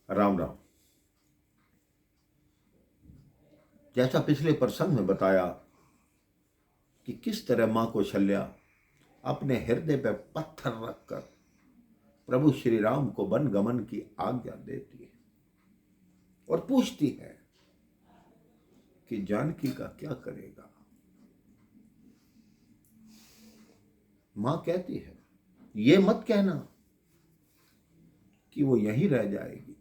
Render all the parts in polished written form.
राम राम। जैसा पिछले प्रसंग में बताया कि किस तरह मां कौशल्या अपने हृदय पर पत्थर रखकर प्रभु श्री राम को वन गमन की आज्ञा देती है और पूछती है कि जानकी का क्या करेगा। मां कहती है ये मत कहना कि वो यहीं रह जाएगी,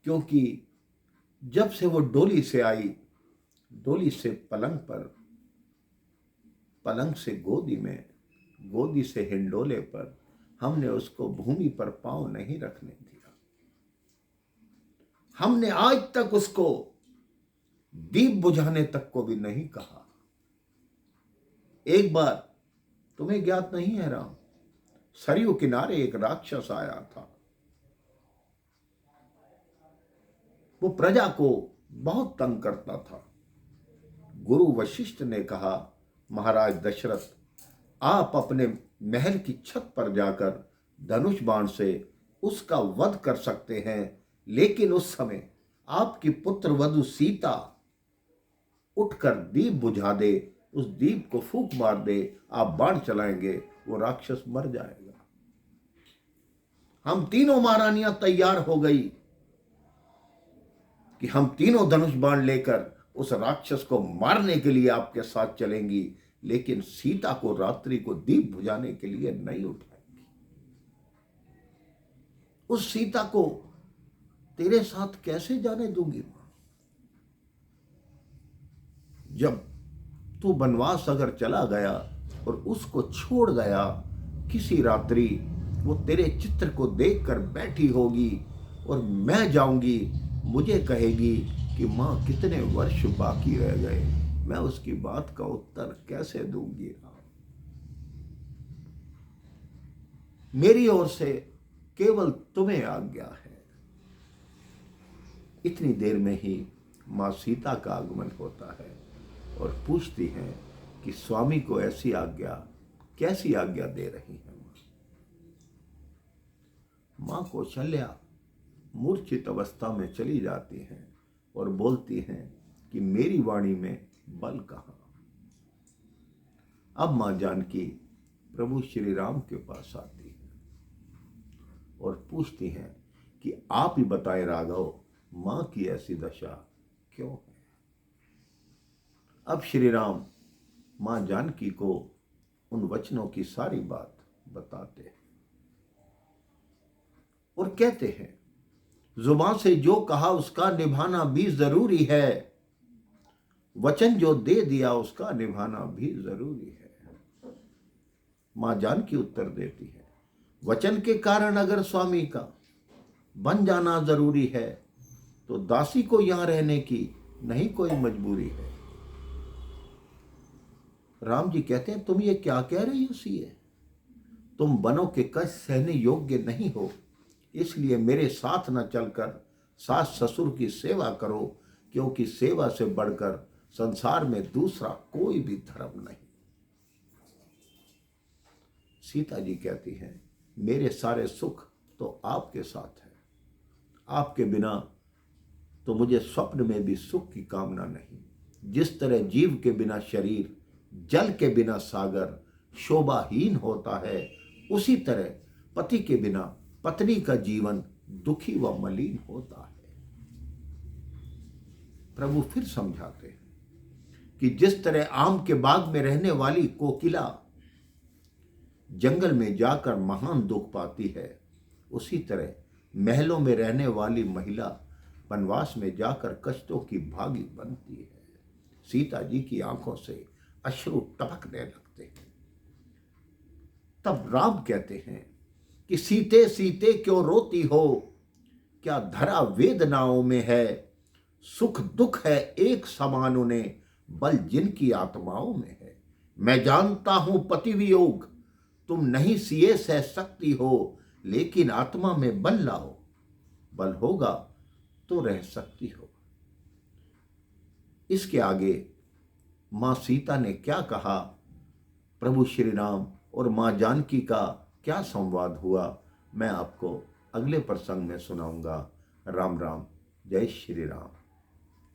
क्योंकि जब से वो डोली से आई, डोली से पलंग पर, पलंग से गोदी में, गोदी से हिंडोले पर, हमने उसको भूमि पर पांव नहीं रखने दिया। हमने आज तक उसको दीप बुझाने तक को भी नहीं कहा। एक बार तुम्हें ज्ञात नहीं है राम, सरयू किनारे एक राक्षस आया था। वो प्रजा को बहुत तंग करता था। गुरु वशिष्ठ ने कहा, महाराज दशरथ, आप अपने महल की छत पर जाकर धनुष बाण से उसका वध कर सकते हैं, लेकिन उस समय आपकी पुत्र वधु सीता उठकर दीप बुझा दे, उस दीप को फूंक मार दे, आप बाण चलाएंगे, वो राक्षस मर जाएगा। हम तीनों महारानियां तैयार हो गई कि हम तीनों धनुष बाण लेकर उस राक्षस को मारने के लिए आपके साथ चलेंगी, लेकिन सीता को रात्रि को दीप बुझाने के लिए नहीं उठाएंगी। उस सीता को तेरे साथ कैसे जाने दूंगी मां? जब तू वनवास अगर चला गया और उसको छोड़ गया, किसी रात्रि वो तेरे चित्र को देखकर बैठी होगी और मैं जाऊंगी, मुझे कहेगी कि मां कितने वर्ष बाकी रह गए, मैं उसकी बात का उत्तर कैसे दूंगी राम? मेरी ओर से केवल तुम्हें आज्ञा है। इतनी देर में ही मां सीता का आगमन होता है और पूछती हैं कि स्वामी को ऐसी आज्ञा, कैसी आज्ञा दे रही है मां कौशल्या मूर्छित अवस्था में चली जाती हैं और बोलती हैं कि मेरी वाणी में बल कहां। अब मां जानकी प्रभु श्री राम के पास आती है और पूछती हैं कि आप ही बताएं राघव, मां की ऐसी दशा क्यों है। अब श्री राम मां जानकी को उन वचनों की सारी बात बताते हैं और कहते हैं, जुबान से जो कहा उसका निभाना भी जरूरी है, वचन जो दे दिया उसका निभाना भी जरूरी है। मां जानकी उत्तर देती है, वचन के कारण अगर स्वामी का बन जाना जरूरी है तो दासी को यहां रहने की नहीं कोई मजबूरी है। राम जी कहते हैं, तुम ये क्या कह रही हो सीए, तुम बनों के कष्ट सहने योग्य नहीं हो, इसलिए मेरे साथ न चलकर सास ससुर की सेवा करो, क्योंकि सेवा से बढ़कर संसार में दूसरा कोई भी धर्म नहीं। सीता जी कहती हैं, मेरे सारे सुख तो आपके साथ है, आपके बिना तो मुझे स्वप्न में भी सुख की कामना नहीं। जिस तरह जीव के बिना शरीर, जल के बिना सागर शोभाहीन होता है, उसी तरह पति के बिना पत्नी का जीवन दुखी व मलिन होता है। प्रभु फिर समझाते हैं कि जिस तरह आम के बाग में रहने वाली कोकिला जंगल में जाकर महान दुख पाती है, उसी तरह महलों में रहने वाली महिला वनवास में जाकर कष्टों की भागी बनती है। सीता जी की आंखों से अश्रु टपकने लगते हैं। तब राम कहते हैं कि सीते सीते क्यों रोती हो, क्या धरा वेदनाओं में है, सुख दुख है एक समान उन्हें, बल जिनकी आत्माओं में है। मैं जानता हूं पति वियोग तुम नहीं सिए सह सकती हो, लेकिन आत्मा में बल लाओ, बल होगा तो रह सकती हो। इसके आगे मां सीता ने क्या कहा, प्रभु श्री राम और मां जानकी का क्या संवाद हुआ, मैं आपको अगले प्रसंग में सुनाऊंगा। राम राम, जय श्री राम।